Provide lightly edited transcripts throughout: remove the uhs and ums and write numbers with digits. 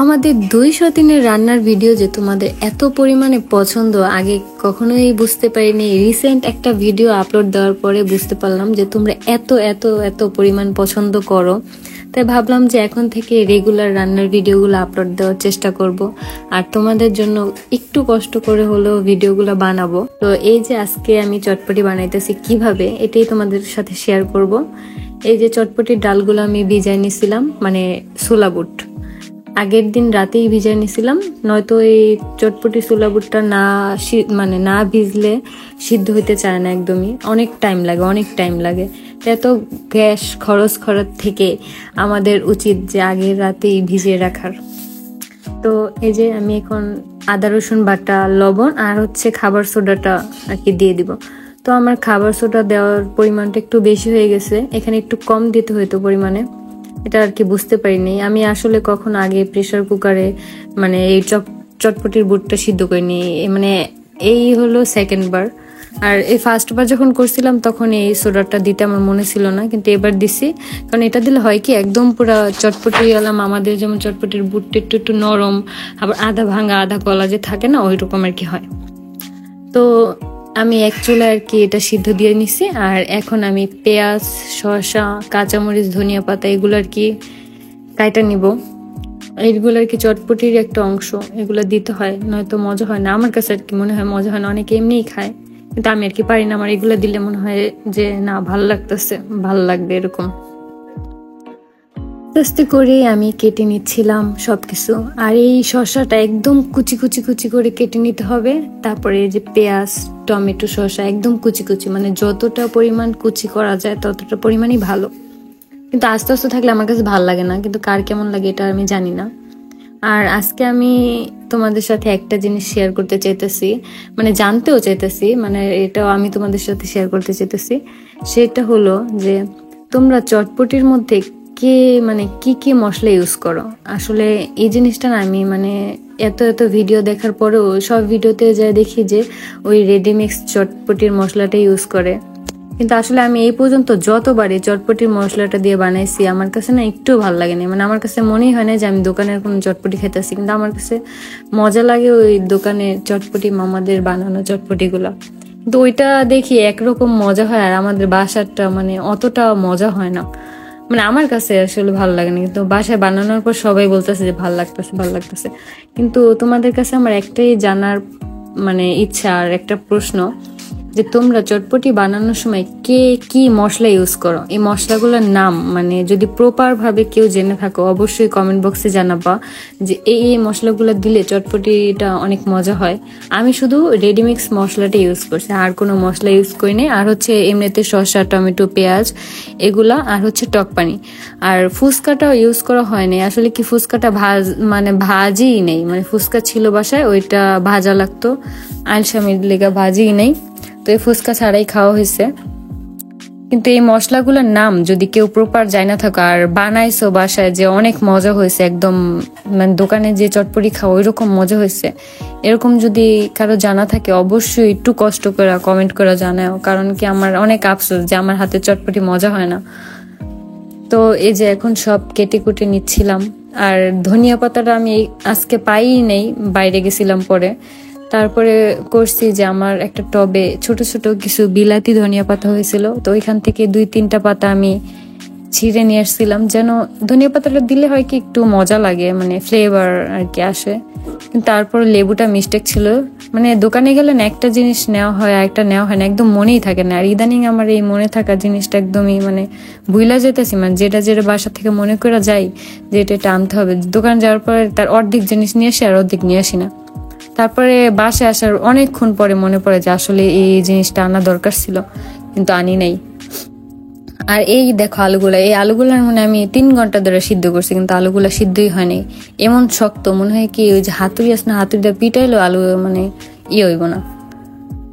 আমাদের 200 দিনের রান্নার ভিডিও যে তোমাদের এত পরিমাণে পছন্দ আগে কখনোই বুঝতে পারিনি। রিসেন্ট একটা ভিডিও আপলোড দেওয়ার পরে বুঝতে পারলাম যে তোমরা এত এত এত পরিমাণ পছন্দ করো। তাই ভাবলাম যে এখন থেকে রেগুলার রান্নার ভিডিওগুলো আপলোড দেওয়ার চেষ্টা করব, আর তোমাদের জন্য একটু কষ্ট করে হলেও ভিডিওগুলো বানাবো। তো এই যে আজকে আমি চটপটি বানাইতেছি কিভাবে, এটাই তোমাদের সাথে শেয়ার করব। এই যে চটপটির ডালগুলো আমি ভিজাই নিছিলাম, মানে ছোলা বুট আগের দিন রাতেই ভিজাই নিছিলাম, নয়তো এই চটপটি ছোলা বুটটা না ভিজলে সিদ্ধ হইতে চায় না, একদমই অনেক টাইম লাগে। এত গ্যাস খরচ থেকে আমাদের উচিত যে আগের রাতেই ভিজিয়ে রাখার। তো এই যে আমি এখন আদা রসুন বাটা, লবণ আর খাবার সোডাটা আর কি দিয়ে দিব। তো আমার খাবার সোডা দেওয়ার পরিমাণটা একটু বেশি হয়ে গেছে, এখানে একটু কম দিতে হইতো পরিমাণে, এটা আর কি বুঝতে পারিনি। আমি আসলে কখন আগে প্রেসার কুকারে মানে এই চটপটির বুটটা সিদ্ধ করিনি, মানে এই হলো সেকেন্ড বার। আর এই ফার্স্ট বার যখন করছিলাম তখন এই সোডাটা দিতে আমার মনে ছিল না, কিন্তু এবার দিছি। কারণ এটা দিলে হয় কি, একদম পুরা চটপটি আলাম আমাদের যেমন চটপটির বুটটা একটু একটু নরম, আবার আধা ভাঙা আধা কলা যে থাকে না, ওই রকম আর কি হয়। তো আমি এক চুলায় আর কি এটা সিদ্ধ দিয়ে নিছি। আর এখন আমি পেঁয়াজ, শসা, কাঁচামরিচ, ধনিয়া পাতা এগুলো আর কি কাইটা নিব। এইগুলো আর কি চটপটির একটা অংশ, এগুলো দিতে হয়, নয়তো মজা হয় না। আমার কাছে আর কি মনে হয় মজা হয় না, অনেকে এমনিই খায়, কিন্তু আমি আর কি পারি না। আমার এগুলো দিলে মনে হয় যে না, ভালো লাগবে এরকম। আস্তে করে আমি কেটে নিচ্ছিলাম সবকিছু। আর এই শসাটা একদম কুচি কুচি কুচি করে কেটে নিতে হবে। তারপরে এই যে পেঁয়াজ, টমেটো, শসা একদম কুচি কুচি, মানে যতটা পরিমাণ কুচি করা যায় ততটা পরিমাণই ভালো। কিন্তু আস্তে আস্তে থাকলে আমার কাছে ভালো লাগে না, কিন্তু কার কেমন লাগে এটা আমি জানি না। আর আজকে আমি তোমাদের সাথে একটা জিনিস শেয়ার করতে চাইতেছি, মানে জানতেও চাইতেছি, মানে এটাও আমি তোমাদের সাথে শেয়ার করতে চাইতেছি। সেটা হলো যে তোমরা চটপটির মধ্যে কে মানে কি মশলা ইউজ করো। আসলে এই জিনিসটা না, আমি মানে এত ভিডিও দেখার পরেও সব ভিডিওতে যাই দেখি যে ওই রেডিমিক্স চটপটির মশলাটা ইউজ করে, কিন্তু আসলে আমি এই পর্যন্ত যতবারই চটপটির মশলাটা দিয়ে বানাইছি আমার কাছে না একটু ভালো লাগে না। মানে আমার কাছে মনেই হয় না যে আমি দোকানের কোনো চটপটি খেতেছি, কিন্তু আমার কাছে মজা লাগে ওই দোকানের চটপটি, মামাদের বানানো চটপটিগুলো। কিন্তু ওইটা দেখি একরকম মজা হয়, আর আমাদের বাসারটা মানে অতটা মজা হয় না। মানে আমার কাছে আসলে ভালো লাগে না, কিন্তু বাসায় বানানোর পর সবাই বলতেছে যে ভালো লাগতেছে। কিন্তু তোমাদের কাছে আমার একটাই জানার মানে ইচ্ছা আর একটা প্রশ্ন, যে তোমরা চটপটি বানানোর সময় কে কি মশলা ইউজ করো। এই মশলাগুলোর নাম মানে যদি প্রপার ভাবে কেউ জেনে থাকো অবশ্যই কমেন্ট বক্সে জানাবা যে এই মশলাগুলো দিলে চটপটিটা অনেক মজা হয়। আমি শুধু রেডিমিক্স মশলাটা ইউজ করছি, আর কোনো মশলা ইউজ করি নাই। আর এমনিতে শসা, টমেটো, পেঁয়াজ এগুলা, আর টক পানি। আর ফুচকাটাও ইউজ করা হয়নি, আসলে কি ফুচকাটা ভাজিই নেই, মানে ফুচকা ছিল বাসায়, ওইটা ভাজা লাগতো, আলসামির লেগা ভাজিই নেই, তো এই ফুচকা ছাড়াই খাওয়া হয়েছে। কিন্তু এই মশলাগুলোর নাম যদি কেউ প্রপার জানা না থাকো আর বানাইছো বাসায় যে অনেক মজা হয়েছে, একদম মানে দোকানে যে চটপটি খাও ওইরকম মজা হয়েছে, এরকম যদি কারো জানা থাকে অবশ্যই একটু কষ্ট করে কমেন্ট করে জানাও। কারণ কি আমার অনেক আফসোস যে আমার হাতে চটপটি মজা হয় না। তো এই যে এখন সব কেটে কুটে নিচ্ছিলাম। আর ধনিয়া পাতাটা আমি আজকে পাইই নেই, বাইরে গেছিলাম পরে। তারপরে করছি যে আমার একটা টবে ছোট ছোট কিছু বিলাতি ধনিয়া পাতা হয়েছিল, তো ওইখান থেকে 2-3টা পাতা আমি ছিঁড়ে নিয়ে আসছিলাম, যেন ধনিয়া পাতাটা দিলে হয় কি একটু মজা লাগে, মানে ফ্লেভার আর কি আসে। কিন্তু তারপর লেবুটা মিস্টেক ছিল, মানে দোকানে গেলে না একটা জিনিস নেওয়া হয় আর একটা নেওয়া হয় না, একদম মনেই থাকে না। আর ইদানিং আমার এই মনে থাকা জিনিসটা একদমই মানে ভুলা যেতেছি, মানে যেটা বাসা থেকে মনে করে যাই যে এটা আনতে হবে, দোকান যাওয়ার পরে তার অর্ধেক জিনিস নিয়ে আসি আর অর্ধেক নিয়ে আসি না। তারপরে বাসায় আসার অনেকক্ষণ পরে মনে পড়ে যে আসলে এই জিনিসটা আনা দরকার ছিল, কিন্তু আনি নাই। আর এই দেখো এই আলুগুলার মনে আমি 3 ঘন্টা ধরে সিদ্ধ করছি, কিন্তু আলুগুলা সিদ্ধই হয়নি, এমন শক্ত মনে হয় কি ওই যে হাতুড়ি আছে না, হাতুড়ি দিয়ে পিটাইলো আলু মানে হইব না,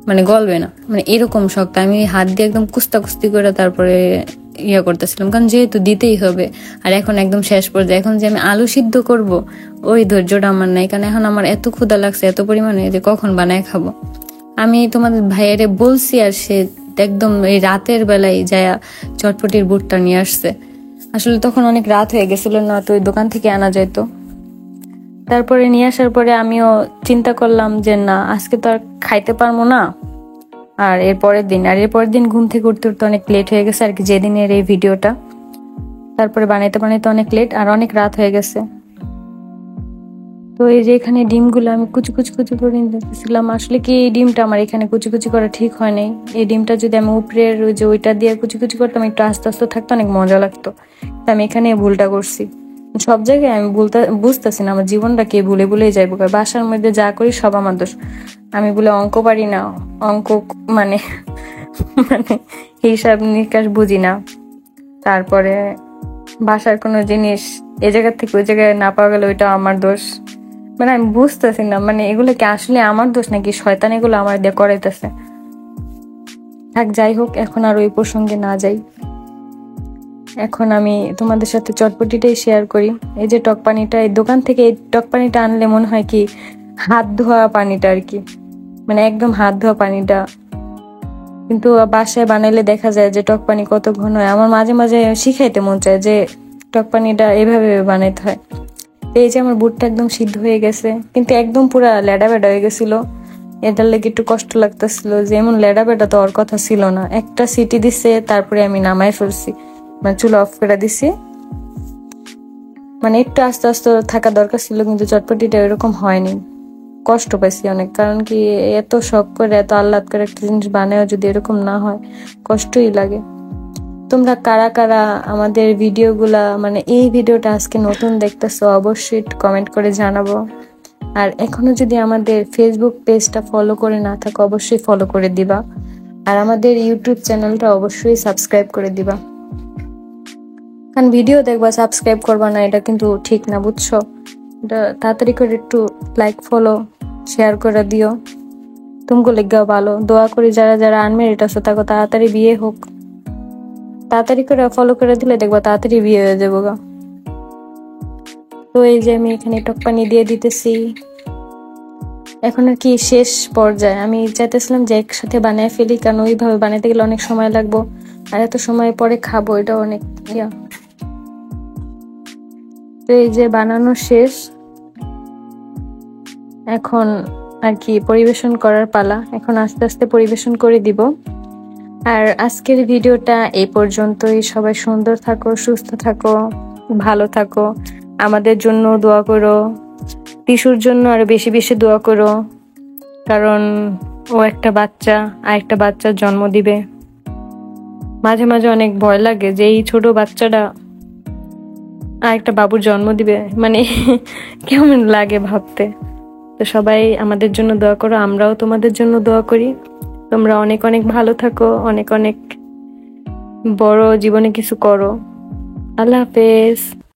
মানে গলবে না, মানে এরকম শক্ত। আমি হাত দিয়ে একদম কুস্তি করে তারপরে করতেছিলাম, কারণ যেহেতু দিতেই হবে। আর এখন একদম শেষ পর্যায়ে, এখন যে আমি আলু সিদ্ধ করব ওই ধৈর্যটা আমার নাই, কারণ এখন আমার এত ক্ষুধা লাগছে এত পরিমাণে যে কখন বানায় খাবো। আমি তোমাদের ভাইয়ারে বলছি, আর সে একদম এই রাতের বেলায় যায় চটপটির বুটটা নিয়ে আসছে। আসলে তখন অনেক রাত হয়ে গেছিল, না তো ওই দোকান থেকে আনা যেত। তারপরে নিয়ে আসার পরে আমিও চিন্তা করলাম যে না, আজকে তো আর খাইতে পারবো না। আর এর পরের দিন ঘুম থেকে উঠতে উঠতে অনেক লেট হয়ে গেছে আর কি, যেদিনের এই ভিডিওটা। তারপরে বানাইতে বানাইতে অনেক লেট আর অনেক রাত হয়ে গেছে। তো এই যে এখানে ডিমগুলো আমি কুচি কুচি কুচি করে নিতেছিলাম। আসলে কি এই ডিমটা আমার এখানে কুচি কুচি করা ঠিক হয় নাই। এই ডিমটা যদি আমি উপরের ওই যে ওইটা দিয়ে কুচি কুচি করতাম, একটু আস্তে আস্তে থাকতো, অনেক মজা লাগতো। তো আমি এখানে ভুলটা করছি। সব জায়গায় আমি বুঝতেছি না আমার জীবনটা কে ভুলে ভুলে যাইব। বাসার মধ্যে যা করি সব আমার দোষ। আমি বলে অঙ্ক পারি না, অঙ্ক মানে মানে হিসাব নিকাশ বুঝি না। তারপরে বাসার কোনো জিনিস এ জায়গা থেকে ওই জায়গায় না পাওয়া গেলে ওইটা আমার দোষ। মানে আমি বুঝতেছি না, মানে এগুলো কি আসলে আমার দোষ নাকি শয়তান এগুলো আমার দিয়ে করাইতেছে। থাক, যাই হোক, এখন আর ওই প্রসঙ্গে না যাই। এখন আমি তোমাদের সাথে চটপটিটাই শেয়ার করি। এই যে টক পানিটা, এই দোকান থেকে এই টক পানিটা আনলে মনে হয় কি হাত ধোয়া পানিটা আর কি, মানে একদম হাত ধোয়া পানিটা। কিন্তু বাসায় বানাইলে দেখা যায় যে টক পানি কত ঘন হয়। আমার মাঝে মাঝে শিখাইতে মন চায় যে টক পানিটা এভাবে বানাইতে হয়। এই যে আমার বুটটা একদম সিদ্ধ হয়ে গেছে, কিন্তু একদম পুরা লেডা বেডা হয়ে গেছিল। এটার লেগে একটু কষ্ট লাগতেছিল যে এমন লেডা বেডা তো ওর কথা ছিল না। একটা সিটি দিছে, তারপরে আমি নামাই ফেলছি, মানে চুলা অফ করে দিছি। মানে একটু আস্তে আস্তে থাকা দরকার ছিল, কিন্তু চটপটিটা এরকম হয়নি। কষ্ট পাইছি অনেক, কারণ কি এত শখ করে এত আহ্লাদ করে একটা জিনিস বানায় যদি এরকম না হয়, কষ্টই লাগে। তোমরা কারা কারা আমাদের ভিডিওগুলা, মানে এই ভিডিওটা আজকে নতুন দেখতেছো, অবশ্যই কমেন্ট করে জানাবো। আর এখনো যদি আমাদের ফেসবুক পেজটা ফলো করে না থাকো, অবশ্যই ফলো করে দিবা। আর আমাদের ইউটিউব চ্যানেলটা অবশ্যই সাবস্ক্রাইব করে দিবা। কারণ ভিডিও দেখবা সাবস্ক্রাইব করবা না, এটা কিন্তু ঠিক না, বুঝছো? এটা তাড়াতাড়ি করে একটু লাইক ফলো শেয়ার করে দিও। তুমকো লেগাও ভালো দোয়া করি, যারা যারা আনমেরিড আছো তাকে তাড়াতাড়ি বিয়ে হোক। তাড়াতাড়ি করে ফলো করে দিলে দেখবা তাড়াতাড়ি বিয়ে হয়ে যাবো গা। তো এই যে আমি এখানে টক পানি দিয়ে দিতেছি। এখন আর কি শেষ পর্যায়ে আমি চাইতেছিলাম যে একসাথে বানায় ফেলি, কারণ ওইভাবে বানাইতে গেলে অনেক সময় লাগবো, আর এত সময় পরে খাবো এটা অনেক ইয়া। তো এই যে বানানো শেষ, এখন আর কি পরিবেশন করার পালা। এখন আস্তে আস্তে পরিবেশন করে দিব। আর আজকের ভিডিওটা এই পর্যন্তই। সবাই সুন্দর থাকো, সুস্থ থাকো, ভালো থাকো। আমাদের জন্য দোয়া করো, টিসুর জন্য আরো বেশি বেশি দোয়া করো, কারণ ও একটা বাচ্চা, আর একটা বাচ্চার জন্ম দিবে। মাঝে মাঝে অনেক ভয় লাগে যে এই ছোট বাচ্চাটা আর একটা বাবুর জন্ম দিবে, মানে কেমন লাগে ভাবতে। তো সবাই আমাদের জন্য দোয়া করো, আমরাও তোমাদের জন্য দোয়া করি। তোমরা অনেক অনেক ভালো থাকো, অনেক অনেক বড় জীবনে কিছু করো। আল্লাহ হাফেজ।